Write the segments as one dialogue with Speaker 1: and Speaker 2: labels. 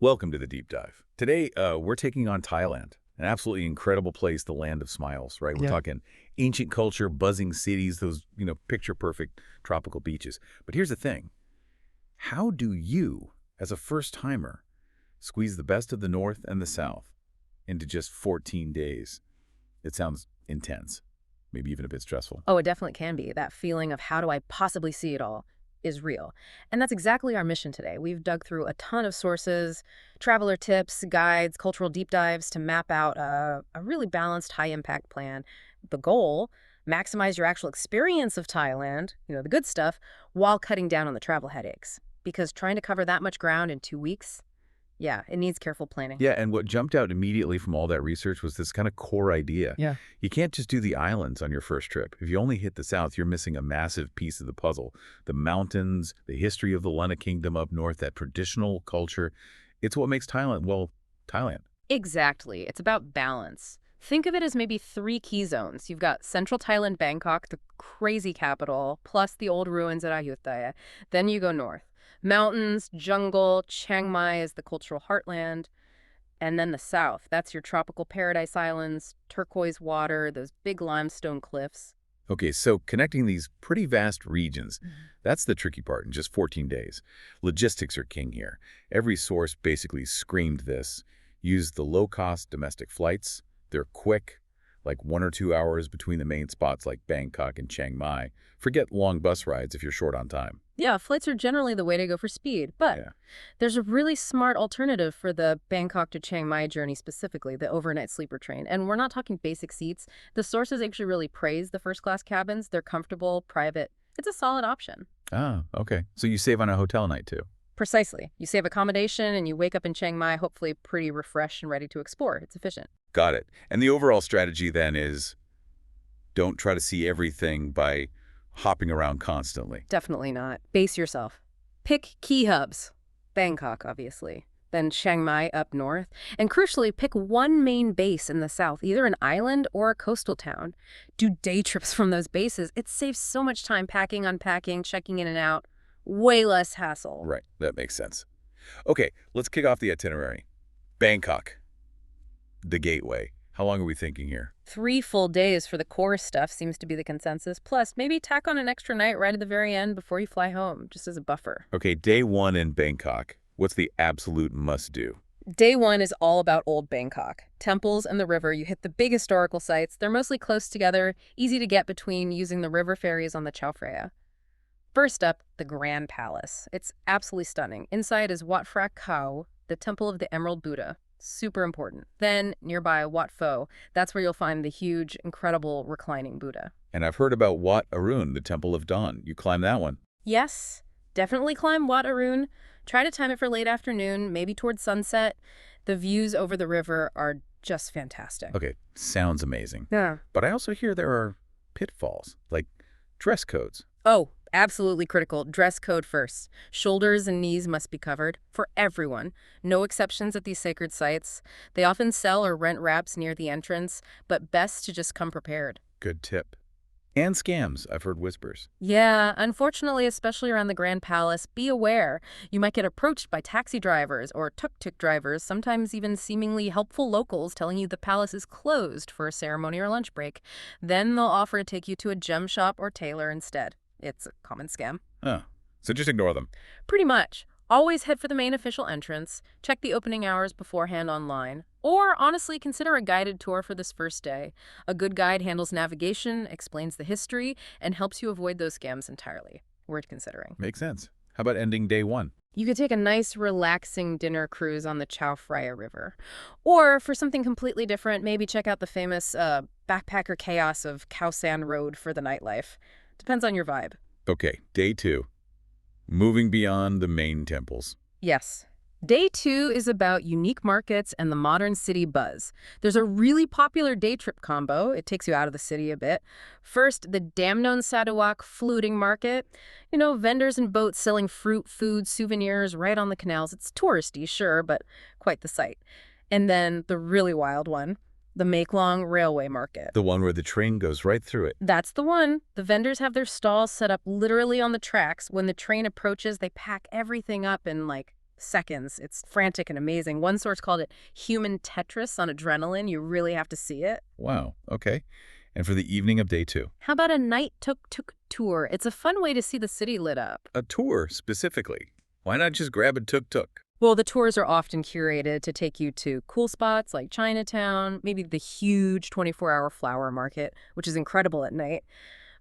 Speaker 1: Welcome to the deep dive. Today, we're taking on Thailand, an absolutely incredible place, the land of smiles, right? We're
Speaker 2: Yeah.
Speaker 1: talking ancient culture, buzzing cities, those, picture-perfect tropical beaches. But here's the thing. How do you, as a first-timer, squeeze the best of the North and the South into just 14 days? It sounds intense, maybe even a bit stressful.
Speaker 2: Oh, it definitely can be. That feeling of how do I possibly see it all is real. And that's exactly our mission today. We've dug through a ton of sources, traveler tips, guides, cultural deep dives to map out a really balanced, high-impact plan. The goal, maximize your actual experience of Thailand, the good stuff, while cutting down on the travel headaches. Because trying to cover that much ground in 2 weeks, yeah, it needs careful planning.
Speaker 1: Yeah, and what jumped out immediately from all that research was this kind of core idea.
Speaker 2: Yeah.
Speaker 1: You can't just do the islands on your first trip. If you only hit the South, you're missing a massive piece of the puzzle. The mountains, the history of the Lanna Kingdom up north, that traditional culture. It's what makes Thailand, well, Thailand.
Speaker 2: Exactly. It's about balance. Think of it as maybe 3 key zones. You've got central Thailand, Bangkok, the crazy capital, plus the old ruins at Ayutthaya. Then you go north. Mountains, jungle, Chiang Mai is the cultural heartland. And then the south. That's your tropical paradise islands, turquoise water, those big limestone cliffs.
Speaker 1: Okay, so connecting these pretty vast regions, that's the tricky part in just 14 days. Logistics are king here. Every source basically screamed this. Use the low-cost domestic flights. They're quick, like 1 or 2 hours between the main spots like Bangkok and Chiang Mai. Forget long bus rides if you're short on time.
Speaker 2: Yeah, flights are generally the way to go for speed, but
Speaker 1: Yeah.
Speaker 2: there's a really smart alternative for the Bangkok to Chiang Mai journey specifically, the overnight sleeper train. And we're not talking basic seats. The sources actually really praise the first-class cabins. They're comfortable, private. It's a solid option.
Speaker 1: Ah, okay. So you save on a hotel night too.
Speaker 2: Precisely. You save accommodation and you wake up in Chiang Mai hopefully pretty refreshed and ready to explore. It's efficient.
Speaker 1: Got it. And the overall strategy then is don't try to see everything by hopping around constantly.
Speaker 2: Definitely not. Base yourself. Pick key hubs. Bangkok, obviously. Then Chiang Mai up north. And crucially, pick one main base in the south, either an island or a coastal town. Do day trips from those bases. It saves so much time packing, unpacking, checking in and out. Way less hassle.
Speaker 1: Right, that makes sense. Okay, let's kick off the itinerary. Bangkok, the gateway. How long are we thinking here?
Speaker 2: 3 full days for the core stuff seems to be the consensus. Plus, maybe tack on an extra night right at the very end before you fly home, just as a buffer.
Speaker 1: Okay, day 1 in Bangkok. What's the absolute must-do?
Speaker 2: Day 1 is all about old Bangkok. Temples and the river. You hit the big historical sites. They're mostly close together, easy to get between using the river ferries on the Chao Phraya. First up, the Grand Palace. It's absolutely stunning. Inside is Wat Phra Kaew, the Temple of the Emerald Buddha. Super important. Then, nearby, Wat Pho. That's where you'll find the huge, incredible reclining Buddha.
Speaker 1: And I've heard about Wat Arun, the Temple of Dawn. You climb that one.
Speaker 2: Yes, definitely climb Wat Arun. Try to time it for late afternoon, maybe towards sunset. The views over the river are just fantastic.
Speaker 1: Okay, sounds amazing.
Speaker 2: Yeah.
Speaker 1: But I also hear there are pitfalls, like dress codes.
Speaker 2: Oh, absolutely critical. Dress code first. Shoulders and knees must be covered for everyone. No exceptions at these sacred sites. They often sell or rent wraps near the entrance, but best to just come prepared.
Speaker 1: Good tip. And scams, I've heard whispers.
Speaker 2: Yeah, unfortunately, especially around the Grand Palace, be aware. You might get approached by taxi drivers or tuk-tuk drivers, sometimes even seemingly helpful locals telling you the palace is closed for a ceremony or lunch break. Then they'll offer to take you to a gem shop or tailor instead. It's a common scam.
Speaker 1: Oh, so just ignore them.
Speaker 2: Pretty much. Always head for the main official entrance, check the opening hours beforehand online, or honestly consider a guided tour for this first day. A good guide handles navigation, explains the history, and helps you avoid those scams entirely. Worth considering.
Speaker 1: Makes sense. How about ending day 1?
Speaker 2: You could take a nice, relaxing dinner cruise on the Chao Phraya River. Or, for something completely different, maybe check out the famous backpacker chaos of Khao San Road for the nightlife. Depends on your vibe.
Speaker 1: Okay, day 2. Moving beyond the main temples.
Speaker 2: Yes. Day 2 is about unique markets and the modern city buzz. There's a really popular day trip combo. It takes you out of the city a bit. First, the Damnon Sarawak fluting market. Vendors and boats selling fruit, food, souvenirs right on the canals. It's touristy, sure, but quite the sight. And then the really wild one, the Maeklong Railway Market.
Speaker 1: The one where the train goes right through it.
Speaker 2: That's the one. The vendors have their stalls set up literally on the tracks. When the train approaches, they pack everything up in, seconds. It's frantic and amazing. One source called it human Tetris on adrenaline. You really have to see it.
Speaker 1: Wow, okay. And for the evening of day 2?
Speaker 2: How about a night tuk-tuk tour? It's a fun way to see the city lit up.
Speaker 1: A tour, specifically. Why not just grab a tuk-tuk?
Speaker 2: Well, the tours are often curated to take you to cool spots like Chinatown, maybe the huge 24-hour flower market, which is incredible at night.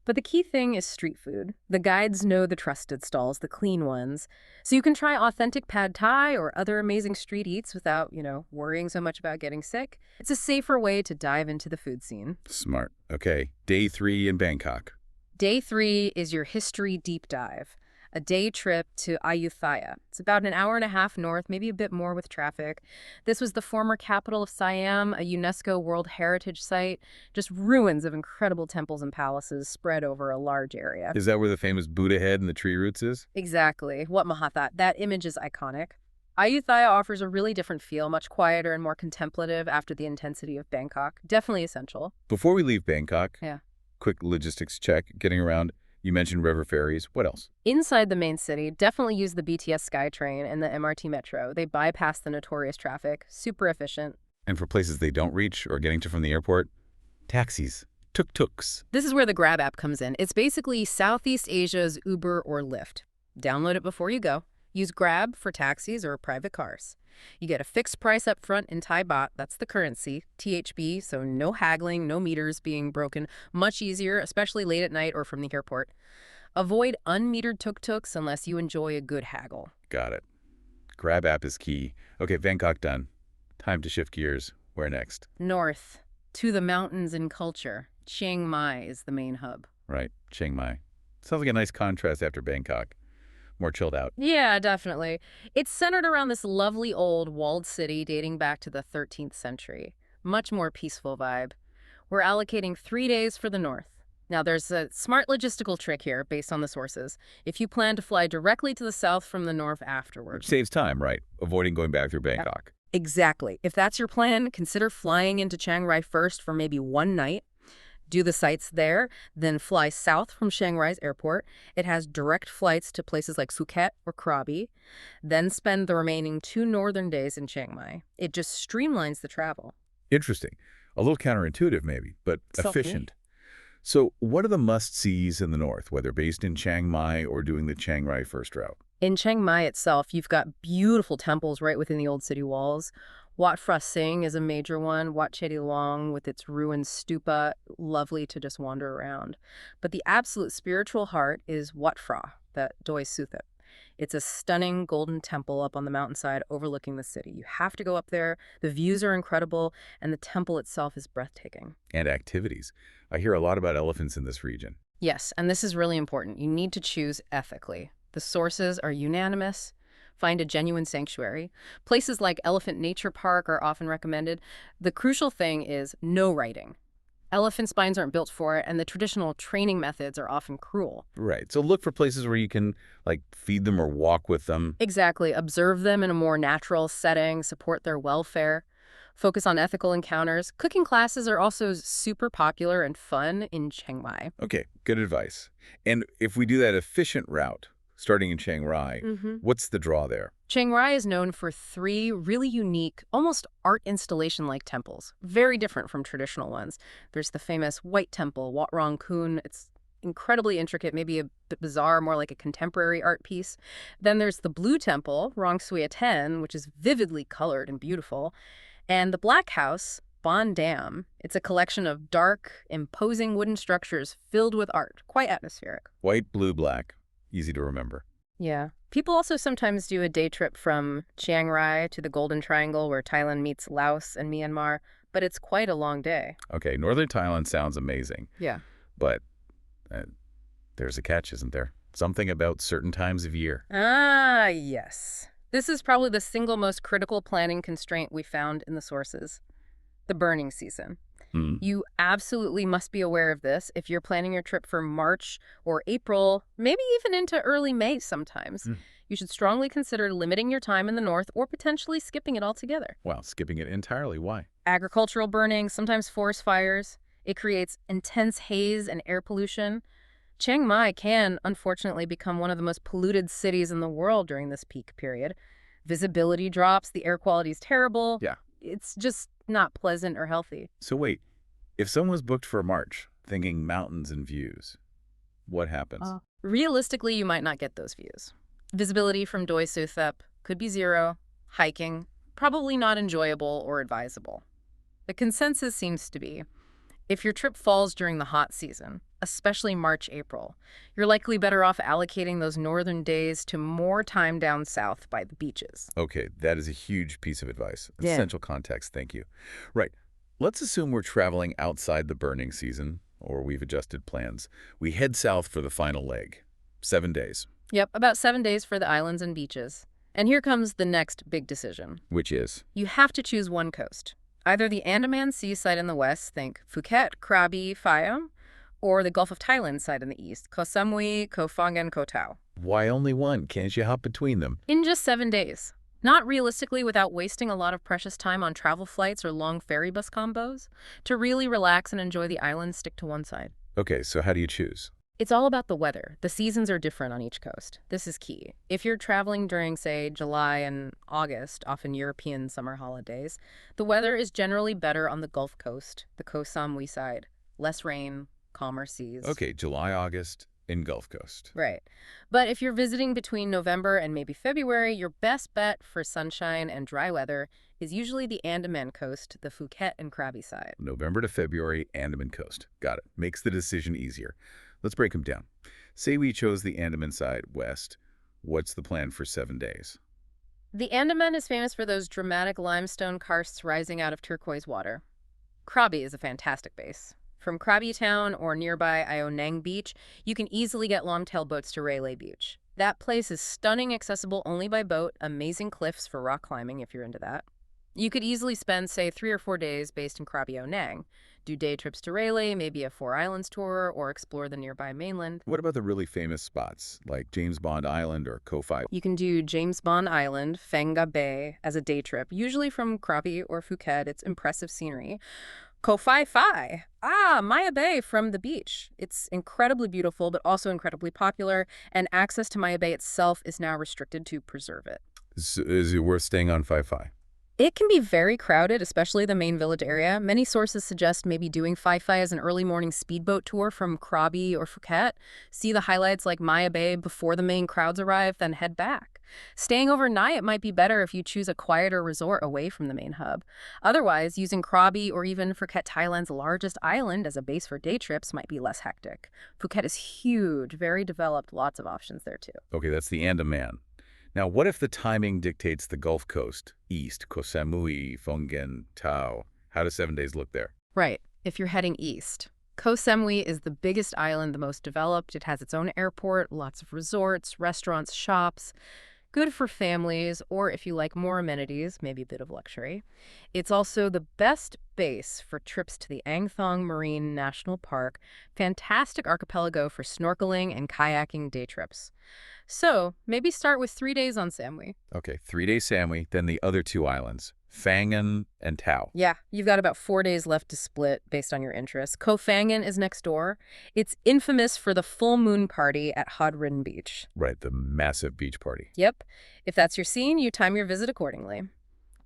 Speaker 2: But the key thing is street food. The guides know the trusted stalls, the clean ones. So you can try authentic pad thai or other amazing street eats without, worrying so much about getting sick. It's a safer way to dive into the food scene.
Speaker 1: Smart. Okay, day 3 in Bangkok.
Speaker 2: Day 3 is your history deep dive. A day trip to Ayutthaya. It's about an hour and a half north, maybe a bit more with traffic. This was the former capital of Siam, a UNESCO World Heritage Site. Just ruins of incredible temples and palaces spread over a large area.
Speaker 1: Is that where the famous Buddha head and the tree roots is?
Speaker 2: Exactly. What Mahathat. That image is iconic. Ayutthaya offers a really different feel, much quieter and more contemplative after the intensity of Bangkok. Definitely essential.
Speaker 1: Before we leave Bangkok,
Speaker 2: Yeah.
Speaker 1: quick logistics check, getting around. You mentioned river ferries. What else?
Speaker 2: Inside the main city, definitely use the BTS SkyTrain and the MRT Metro. They bypass the notorious traffic. Super efficient.
Speaker 1: And for places they don't reach or getting to from the airport, taxis, tuk-tuks.
Speaker 2: This is where the Grab app comes in. It's basically Southeast Asia's Uber or Lyft. Download it before you go. Use Grab for taxis or private cars. You get a fixed price up front in Thai baht, that's the currency, THB, so no haggling, no meters being broken. Much easier, especially late at night or from the airport. Avoid unmetered tuk-tuks unless you enjoy a good haggle.
Speaker 1: Got it. Grab app is key. Okay, Bangkok done. Time to shift gears. Where next?
Speaker 2: North, to the mountains and culture. Chiang Mai is the main hub.
Speaker 1: Right, Chiang Mai. Sounds like a nice contrast after Bangkok. More chilled out.
Speaker 2: Yeah, definitely. It's centered around this lovely old walled city dating back to the 13th century. Much more peaceful vibe. We're allocating 3 days for the north. Now, there's a smart logistical trick here based on the sources. If you plan to fly directly to the south from the north afterwards.
Speaker 1: Which saves time, right? Avoiding going back through Bangkok.
Speaker 2: Exactly. If that's your plan, consider flying into Chiang Rai first for maybe one night. Do the sights there, then fly south from Chiang Rai's airport. It has direct flights to places like Phuket or Krabi. Then spend the remaining 2 northern days in Chiang Mai. It just streamlines the travel.
Speaker 1: Interesting. A little counterintuitive maybe, but efficient. So what are the must-sees in the north, whether based in Chiang Mai or doing the Chiang Rai first route?
Speaker 2: In Chiang Mai itself, you've got beautiful temples right within the old city walls. Wat Phra Singh is a major one. Wat Chedi Long with its ruined stupa, lovely to just wander around. But the absolute spiritual heart is Wat Phra, the Doi Suthep. It's a stunning golden temple up on the mountainside overlooking the city. You have to go up there. The views are incredible, and the temple itself is breathtaking.
Speaker 1: And activities. I hear a lot about elephants in this region.
Speaker 2: Yes, and this is really important. You need to choose ethically. The sources are unanimous. Find a genuine sanctuary. Places like Elephant Nature Park are often recommended. The crucial thing is no riding. Elephant spines aren't built for it, and the traditional training methods are often cruel.
Speaker 1: Right. So look for places where you can, feed them or walk with them.
Speaker 2: Exactly. Observe them in a more natural setting, support their welfare. Focus on ethical encounters. Cooking classes are also super popular and fun in Chiang Mai.
Speaker 1: Okay, good advice. And if we do that efficient route, starting in Chiang Rai, what's the draw there?
Speaker 2: Chiang Rai is known for 3 really unique, almost art installation-like temples, very different from traditional ones. There's the famous White Temple, Wat Rong Kun. It's incredibly intricate, maybe a bit bizarre, more like a contemporary art piece. Then there's the Blue Temple, Rong Sui Ten, which is vividly colored and beautiful. And the Black House, Bon Dam. It's a collection of dark, imposing wooden structures filled with art, quite atmospheric.
Speaker 1: White, blue, black. Easy to remember.
Speaker 2: Yeah. People also sometimes do a day trip from Chiang Rai to the Golden Triangle where Thailand meets Laos and Myanmar, but it's quite a long day.
Speaker 1: Okay, Northern Thailand sounds amazing.
Speaker 2: Yeah.
Speaker 1: But there's a catch, isn't there? Something about certain times of year.
Speaker 2: Ah, yes. This is probably the single most critical planning constraint we found in the sources. The burning season. You absolutely must be aware of this if you're planning your trip for March or April, maybe even into early May sometimes. You should strongly consider limiting your time in the north or potentially skipping it altogether.
Speaker 1: Well, skipping it entirely. Why?
Speaker 2: Agricultural burning, sometimes forest fires. It creates intense haze and air pollution. Chiang Mai can, unfortunately, become one of the most polluted cities in the world during this peak period. Visibility drops, the air quality is terrible.
Speaker 1: Yeah.
Speaker 2: It's just not pleasant or healthy.
Speaker 1: So wait, if someone was booked for March, thinking mountains and views, what happens?
Speaker 2: Realistically, you might not get those views. Visibility from Doi Suthep could be zero, hiking, probably not enjoyable or advisable. The consensus seems to be, if your trip falls during the hot season, especially March, April, you're likely better off allocating those northern days to more time down south by the beaches.
Speaker 1: Okay, that is a huge piece of advice.
Speaker 2: Yeah.
Speaker 1: Essential context, thank you. Right, let's assume we're traveling outside the burning season, or we've adjusted plans. We head south for the final leg. 7 days.
Speaker 2: Yep, about 7 days for the islands and beaches. And here comes the next big decision.
Speaker 1: Which is?
Speaker 2: You have to choose one coast. Either the Andaman Sea side in the west, think Phuket, Krabi, Siam, or the Gulf of Thailand side in the east, Koh Samui, Koh Phangan, Koh Tao.
Speaker 1: Why only one? Can't you hop between them?
Speaker 2: In just 7 days. Not realistically without wasting a lot of precious time on travel flights or long ferry bus combos. To really relax and enjoy the islands, stick to one side.
Speaker 1: Okay, so how do you choose?
Speaker 2: It's all about the weather. The seasons are different on each coast. This is key. If you're traveling during, say, July and August, often European summer holidays, the weather is generally better on the Gulf Coast, the Koh Samui side. Less rain, calmer seas.
Speaker 1: Okay, July, August, in Gulf Coast.
Speaker 2: Right. But if you're visiting between November and maybe February, your best bet for sunshine and dry weather is usually the Andaman coast, the Phuket and Krabi side.
Speaker 1: November to February, Andaman Coast. Got it. Makes the decision easier. Let's break them down. Say we chose the Andaman side west. What's the plan for 7 days?
Speaker 2: The Andaman is famous for those dramatic limestone karsts rising out of turquoise water. Krabi is a fantastic base. From Krabi town or nearby Ionang Beach, you can easily get long-tail boats to Railay Beach. That place is stunning, accessible only by boat, amazing cliffs for rock climbing if you're into that. You could easily spend, say, 3 or 4 days based in Krabi Onang. Do day trips to Railay, maybe a 4 islands tour, or explore the nearby mainland.
Speaker 1: What about the really famous spots, like James Bond Island or Koh Phi?
Speaker 2: You can do James Bond Island, Phang Bay, as a day trip, usually from Krabi or Phuket. It's impressive scenery. Koh Phi, Maya Bay from the beach. It's incredibly beautiful, but also incredibly popular, and access to Maya Bay itself is now restricted to preserve it.
Speaker 1: Is it worth staying on Phi?
Speaker 2: It can be very crowded, especially the main village area. Many sources suggest maybe doing Phi as an early morning speedboat tour from Krabi or Phuket. See the highlights like Maya Bay before the main crowds arrive, then head back. Staying overnight might be better if you choose a quieter resort away from the main hub. Otherwise, using Krabi or even Phuket, Thailand's largest island, as a base for day trips might be less hectic. Phuket is huge, very developed, lots of options there too.
Speaker 1: Okay, that's the Andaman. Now, what if the timing dictates the Gulf Coast, east, Koh Samui, Phangan, Tao? How does 7 days look there?
Speaker 2: Right, if you're heading east. Koh Samui is the biggest island, the most developed. It has its own airport, lots of resorts, restaurants, shops. Good for families, or if you like more amenities, maybe a bit of luxury. It's also the best base for trips to the Ang Thong Marine National Park, fantastic archipelago for snorkeling and kayaking day trips. So maybe start with 3 days on Samui.
Speaker 1: Okay, 3 days Samui, then the other 2 islands, Phangan and Tao.
Speaker 2: Yeah, you've got about 4 days left to split based on your interests. Koh Phangan is next door. It's infamous for the full moon party at Hodrin Beach.
Speaker 1: Right, the massive beach party.
Speaker 2: Yep. If that's your scene, you time your visit accordingly.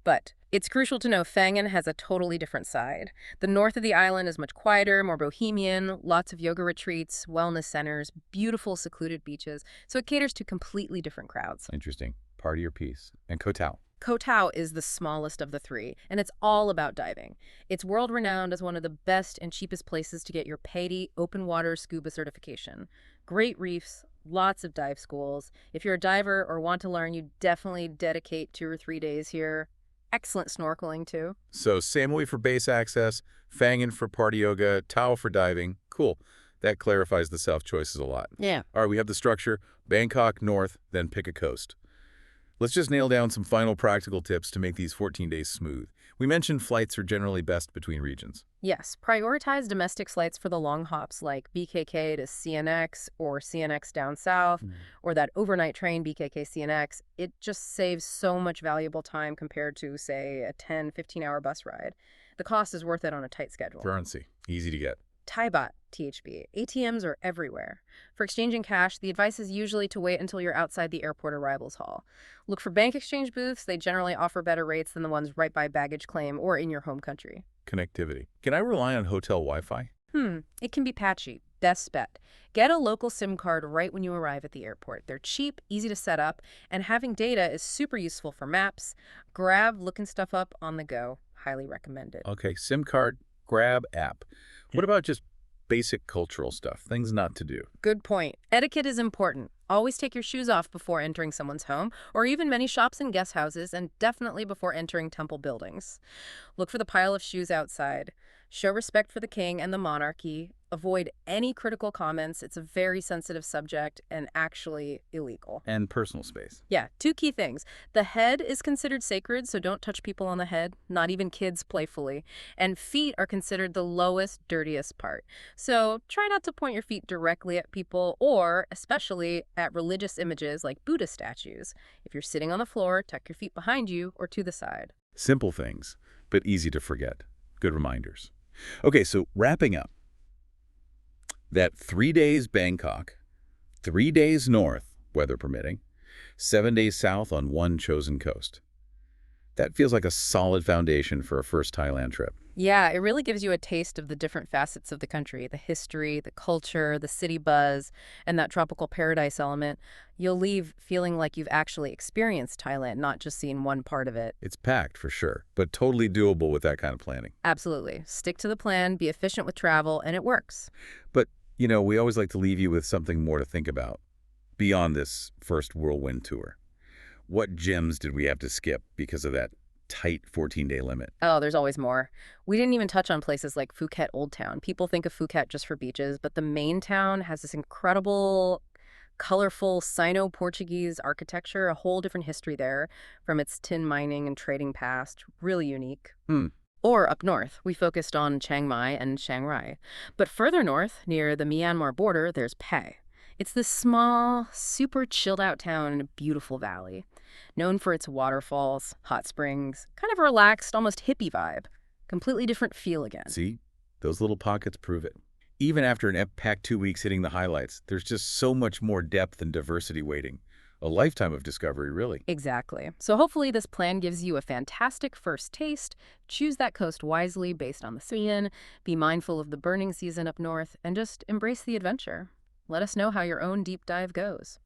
Speaker 2: But it's crucial to know Phangan has a totally different side. The north of the island is much quieter, more bohemian, lots of yoga retreats, wellness centers, beautiful secluded beaches, so it caters to completely different crowds.
Speaker 1: Interesting. Party or peace. And Koh Tao.
Speaker 2: Koh Tao is the smallest of the 3, and it's all about diving. It's world-renowned as one of the best and cheapest places to get your PADI open water scuba certification. Great reefs, lots of dive schools. If you're a diver or want to learn, you definitely dedicate 2 or 3 days here. Excellent snorkeling, too.
Speaker 1: So Samui for base access, Phangan for party yoga, Tao for diving. Cool. That clarifies the south choices a lot.
Speaker 2: Yeah.
Speaker 1: All right, we have the structure. Bangkok, north, then pick a coast. Let's just nail down some final practical tips to make these 14 days smooth. We mentioned flights are generally best between regions.
Speaker 2: Yes, prioritize domestic flights for the long hops like BKK to CNX or CNX down south, or that overnight train BKK CNX. It just saves so much valuable time compared to, say, a 10, 15-hour bus ride. The cost is worth it on a tight schedule.
Speaker 1: Currency, easy to get.
Speaker 2: Thai baht, THB. ATMs are everywhere. For exchanging cash, the advice is usually to wait until you're outside the airport arrivals hall. Look for bank exchange booths. They generally offer better rates than the ones right by baggage claim or in your home country.
Speaker 1: Connectivity. Can I rely on hotel Wi-Fi?
Speaker 2: It can be patchy. Best bet. Get a local SIM card right when you arrive at the airport. They're cheap, easy to set up, and having data is super useful for maps. Grab looking stuff up on the go. Highly recommended.
Speaker 1: Okay, SIM card, Grab app. What about just basic cultural stuff, things not to do?
Speaker 2: Good point. Etiquette is important. Always take your shoes off before entering someone's home, or even many shops and guest houses, and definitely before entering temple buildings. Look for the pile of shoes outside. Show respect for the king and the monarchy. Avoid any critical comments. It's a very sensitive subject and actually illegal.
Speaker 1: And personal space.
Speaker 2: Yeah, two key things. The head is considered sacred, so don't touch people on the head, not even kids playfully. And feet are considered the lowest, dirtiest part. So try not to point your feet directly at people or especially at religious images like Buddha statues. If you're sitting on the floor, tuck your feet behind you or to the side.
Speaker 1: Simple things, but easy to forget. Good reminders. Okay, so wrapping up. That 3 days Bangkok, 3 days north, weather permitting, 7 days south on one chosen coast. That feels like a solid foundation for a first Thailand trip.
Speaker 2: Yeah, it really gives you a taste of the different facets of the country, the history, the culture, the city buzz, and that tropical paradise element. You'll leave feeling like you've actually experienced Thailand, not just seen one part of it.
Speaker 1: It's packed for sure, but totally doable with that kind of planning.
Speaker 2: Absolutely. Stick to the plan, be efficient with travel, and it works.
Speaker 1: But, we always like to leave you with something more to think about beyond this first whirlwind tour. What gems did we have to skip because of that tight 14-day limit?
Speaker 2: Oh, there's always more. We didn't even touch on places like Phuket Old Town. People think of Phuket just for beaches, but the main town has this incredible, colorful Sino-Portuguese architecture, a whole different history there from its tin mining and trading past. Really unique. Or up north, we focused on Chiang Mai and Chiang Rai. But further north, near the Myanmar border, there's Pai. It's this small, super chilled-out town in a beautiful valley, known for its waterfalls, hot springs, kind of a relaxed, almost hippie vibe. Completely different feel again.
Speaker 1: See? Those little pockets prove it. Even after an packed 2 weeks hitting the highlights, there's just so much more depth and diversity waiting. A lifetime of discovery, really.
Speaker 2: Exactly. So hopefully this plan gives you a fantastic first taste. Choose that coast wisely based on the season, be mindful of the burning season up north, and just embrace the adventure. Let us know how your own deep dive goes.